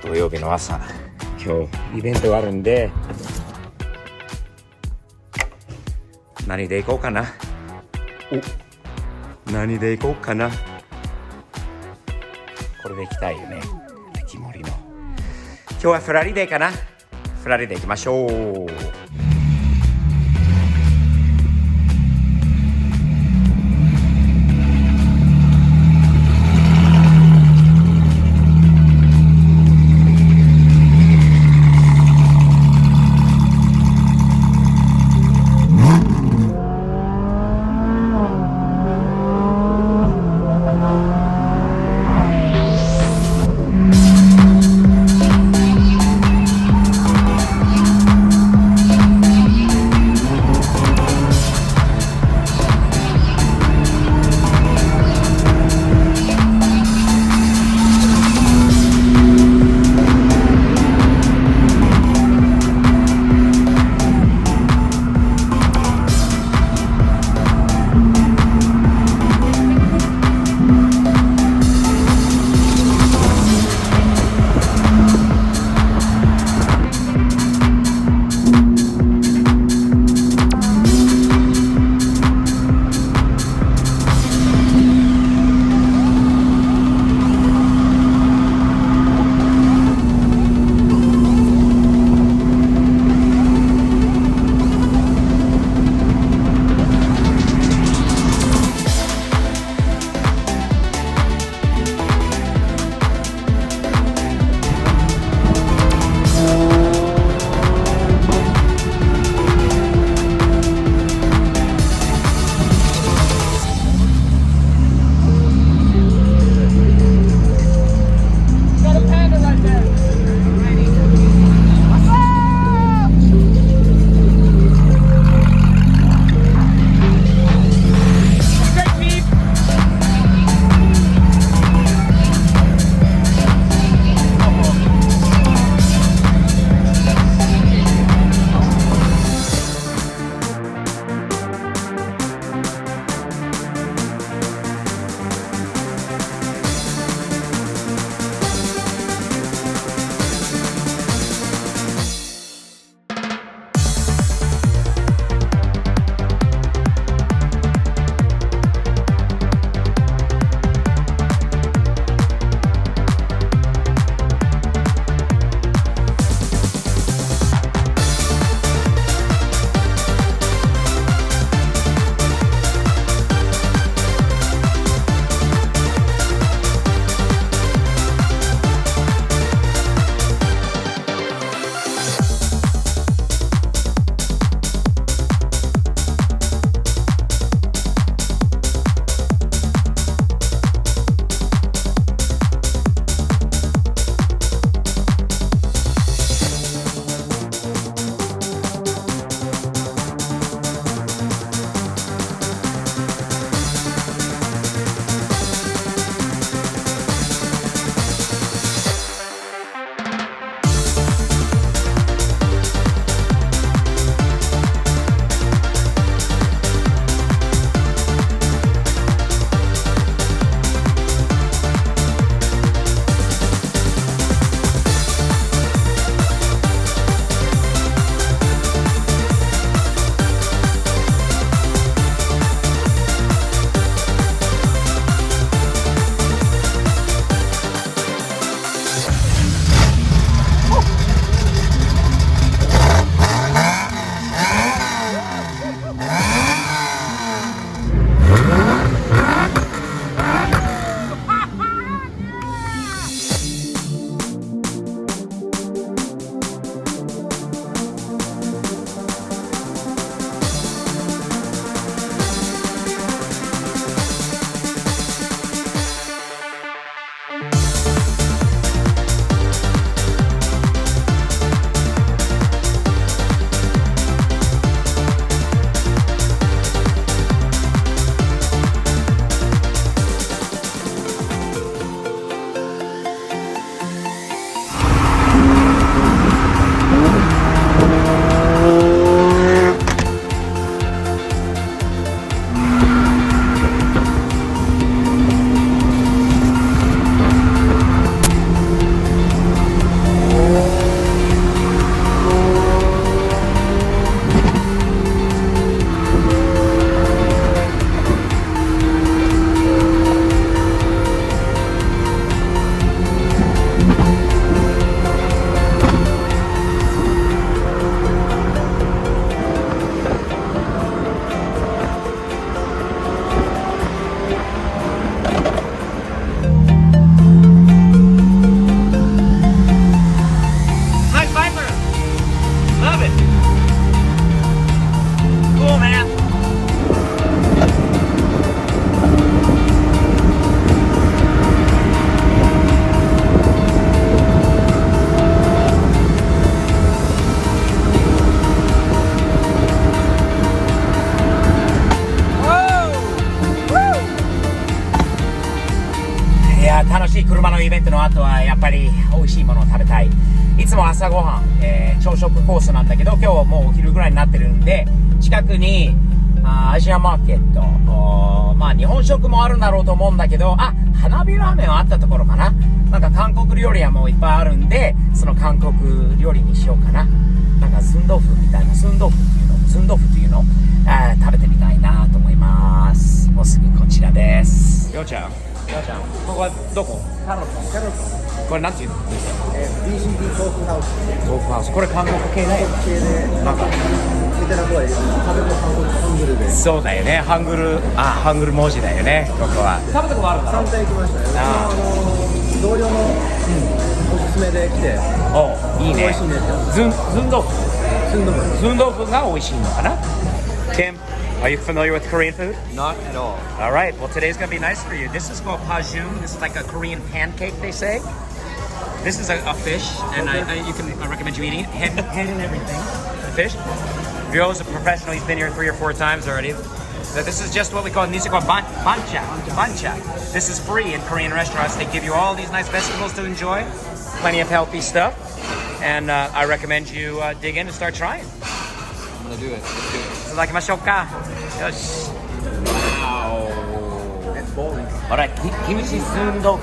土曜日の朝、今日イベントがあるんで、何で行こうかな。何で行こうかな。これで行きたいよね。焼き森の。今日はフラリデーかな。フラリデー行きましょう。の後はやっぱり美味しいものを食べたい。いつも朝ごはん、朝食コースなんだけど、今日はもうお昼ぐらいになってるんで、近くにアジアマーケット、まあ日本食もあるんだろうと思うんだけど、花火ラーメンはあったところかな。なんか韓国料理はもういっぱいあるんで、その韓国料理にしようかな。なんかスンドフみたいな、スンドフっていうの、食べてみたいなと思います。もうすぐこちらです。りょうちゃん、ここはどこ？キャロトン。これなんていうの？BCD 豆腐ハウス。豆腐ハウス。これ韓国系だよ。なんか見てなくは食べ物ハングルで。そうだよね。ハングル文字だよね。ここは。食べたことあるんだろ？3回行きましたよ。同僚のおすすめで来て。いいね。美味しいんですよ。ズンドフが美味しいのかな？ Kim, are you familiar with Korean food? Not at all. All right. Well, today's gonna be nice for you. This is called pajum. This is like a Korean pancake, they say. This is a fish, and I recommend you eating it. Head and everything. The fish. Ryo is a professional. He's been here 3 or 4 times already. So this is just what we call bancha. This is free in Korean restaurants. They give you all these nice vegetables to enjoy. Plenty of healthy stuff. And I recommend you dig in and start trying. I'm gonna do it. Let's do it. いただきましょうか。よし。It's bowling. ほら、キムチスンドフ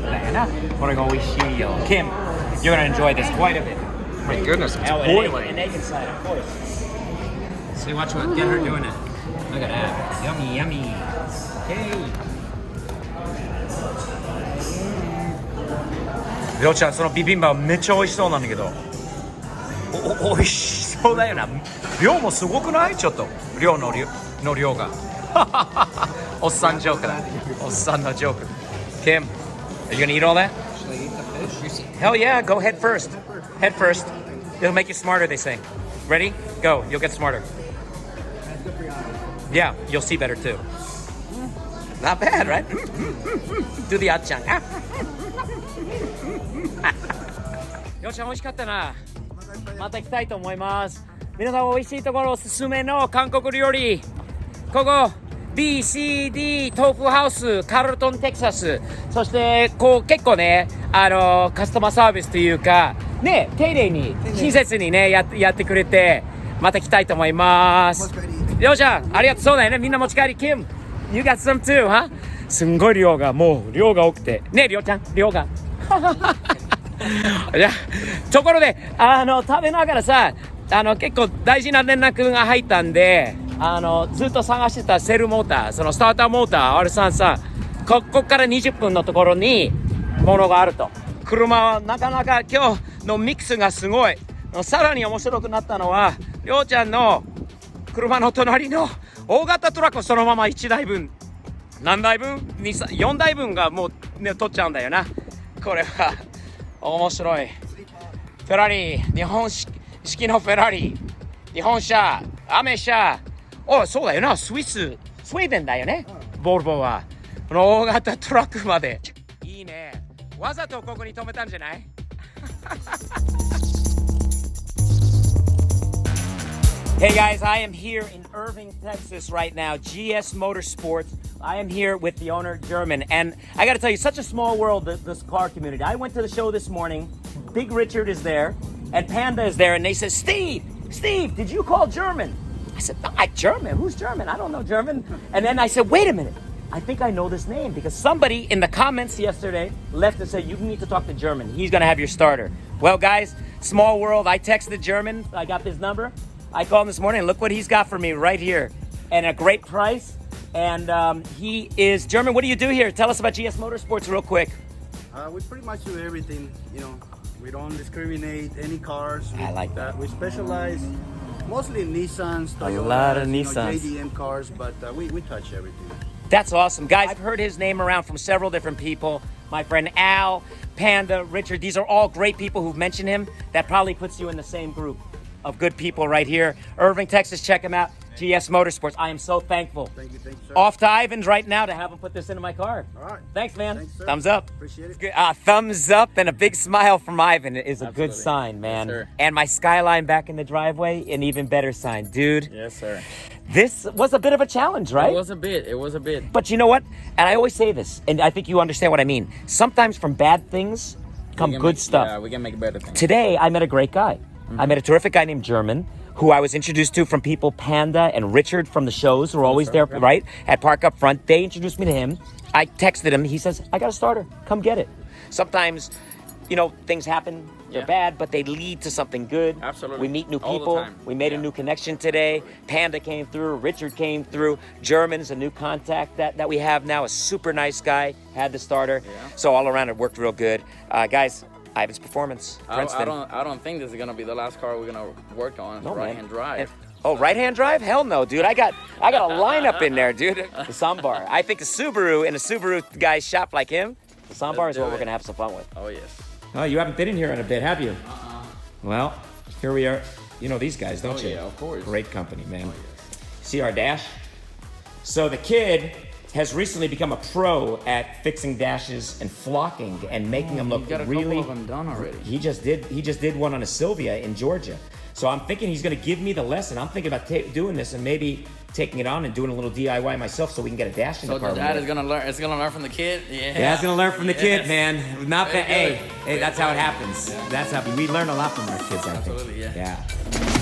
だよな。これが美味しいよ。Kim, you're gonna enjoy this quite a bit. My goodness, it's boiling. And egg inside, of course. See, watch what, get her doing it. Look at that. Yummy. Hey. りょうちゃん、そのビビンバめっちゃ美味しそうなんだけど。美味しそうだよな。量もすごくない？ちょっと量の量が。おっさんジョークだ。おっさんのジョーク。Kim, are you gonna eat all that? Should I eat the fish? Hell yeah, go head first. Head first. It'll make you smarter, they say. Ready? Go. You'll get smarter. Yeah, you'll see better too. Not bad, right? Do the ah-chan. よっしゃ、美味しかったな。また行きたいと思います。皆さん美味しいところおすすめの韓国料理。ここ BCD 豆腐ハウスカルトンテキサス。そしてこう結構ねカスタマーサービスというかね丁寧に親切にねやってくれてまた来たいと思います。りょうちゃんありがとう。そうだよね。みんな持ち帰り。Kim, you got some too, huh? すんごい量が多くてね。りょうちゃん量がじゃところで食べながらさ結構大事な連絡が入ったんでずっと探してたセルモーターそのスターターモーター R3 さここから20分のところにものがあると。車はなかなか今日のミックスがすごい。さらに面白くなったのはりょうちゃんの車の隣の大型トラックをそのまま1台分何台分4台分がもうね取っちゃうんだよな。これは面白い。フェラリー日本式のフェラリー日本車アメ車そうだよな。スウェーデンだよね。ボルボはこの大型トラックまでいいね。わざとここに止めたんじゃない？Hey guys, I am here in Irving, Texas right now, GS Motorsports. I am here with the owner, German, and I gotta tell you, such a small world, this car community. I went to the show this morning, Big Richard is there, and Panda is there, and they said, Steve, did you call German? I said, not German, who's German? I don't know German. And then I said, wait a minute, I think I know this name, because somebody in the comments yesterday left and said, you need to talk to German, he's gonna have your starter. Well guys, small world, I texted German, I got his number. I called him this morning, and look what he's got for me right here. And a great price. And he is German. What do you do here? Tell us about GS Motorsports real quick. We pretty much do everything. You know, we don't discriminate any cars. I like that. We specialize mostly in Nissans, Toyotas, a lot of Nissans. JDM cars, but we touch everything. That's awesome. Guys, I've heard his name around from several different people. My friend Al, Panda, Richard. These are all great people who've mentioned him. That probably puts you in the same group. of good people right here. Irving, Texas, check them out. GS Motorsports. I am so thankful. Thank you, sir. Off to Ivan's right now to have him put this into my car. All right. Thanks, man. Thanks, sir. Thumbs up. Appreciate it. Good. Thumbs up and a big smile from Ivan is a good Absolutely. sign, man. Yes, sir. And my skyline back in the driveway, an even better sign. Dude, Yes, sir. this was a bit of a challenge, right? It was a bit. But you know what? And I always say this, and I think you understand what I mean. Sometimes from bad things come good stuff. Yeah, we can make better things. Today, I met a great guy. I met a terrific guy named German, who I was introduced to from people, Panda and Richard from the shows, who are always there, right? At Park Up Front. They introduced me to him. I texted him. He says, I got a starter. Come get it. Sometimes, you know, things happen. They're Yeah. bad, but they lead to something good. Absolutely. We meet new All the people. time. We made a Yeah. new connection today. Panda came through. Richard came through. German's a new contact that we have now. A super nice guy. Had the starter. Yeah. So all around it worked real good. Guys, Ivan's Performance. I Princeton. don't think this is gonna be the last car we're gonna work on. No, man. Right-hand drive. Oh, right-hand drive? Hell no, dude. I got a lineup in there, dude. The Sambar. I think the Subaru in a Subaru guy's shop like him, the Sambar is do what we're it. gonna have some fun with. Oh yes. Oh, you haven't been in here in a bit, have you? Well, here we are. You know these guys, don't Oh, you? yeah, of course. Great company, man. See our dash? So the kid has recently become a pro at fixing dashes and flocking and making them look You got a really. couple of them done already. He just did one on a Sylvia in Georgia. So I'm thinking he's gonna give me the lesson. I'm thinking about doing this and maybe taking it on and doing a little DIY myself so we can get a dash in So the car. the one dad day. is gonna learn. It's gonna learn from the kid. Yeah. Dad's gonna learn from the kid, Yes. man. Not that. Very Hey, good. that's how it happens. That's how we learn a lot from our kids. I think. Absolutely, yeah. Yeah.